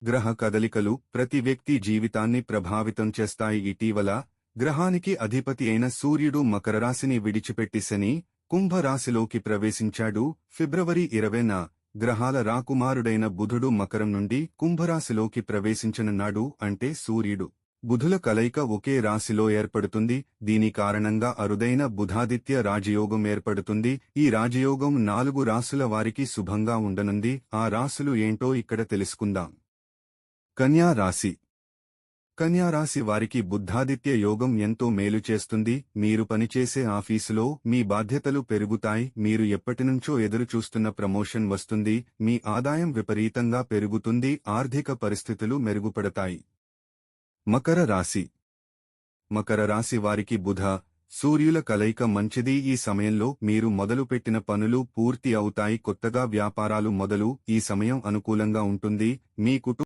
గ్రహ కదలికలు ప్రతి వ్యక్తి జీవితాన్ని ప్రభావితం చేస్తాయి. ఇటీవల గ్రహానికి అధిపతి అయిన సూర్యుడు మకర రాశిని విడిచిపెట్టి శని, కుంభరాశిలోకి ప్రవేశించాడు. ఫిబ్రవరి 20న గ్రహాల రాకుమారుడైన బుధుడు మకరం నుండి కుంభరాశిలోకి ప్రవేశించనున్నాడు. అంటే సూర్యుడు, బుధుల కలయిక ఒకే రాశిలో ఏర్పడుతుంది. దీని కారణంగా అరుదైన బుధాదిత్య రాజయోగం ఏర్పడుతుంది. ఈ రాజయోగం 4 రాశుల వారికి శుభంగా ఉండనుంది. ఆ రాశులు ఏంటో ఇక్కడ తెలుసుకుందాం. కన్యా రాశి. కన్యా రాశి వారికి బుద్ధాదిత్య యోగం ఎంతో మేలు చేస్తుంది. మీరు పనిచేసే ఆఫీసులో మీ బాధ్యతలు పెరుగుతాయి. మీరు ఎప్పటినుంచో ఎదురుచూస్తున్న ప్రమోషన్ వస్తుంది. మీ ఆదాయం విపరీతంగా పెరుగుతుంది. ఆర్థిక పరిస్థితులు మెరుగుపడతాయి. మకర రాశి. మకర రాశి వారికి బుధ, సూర్యుల కలయిక మంచిది. ఈ సమయంలో మీరు మొదలుపెట్టిన పనులు పూర్తి అవుతాయి. కొత్తగా వ్యాపారాలు మొదలు ఈ సమయం అనుకూలంగా ఉంటుంది. మీ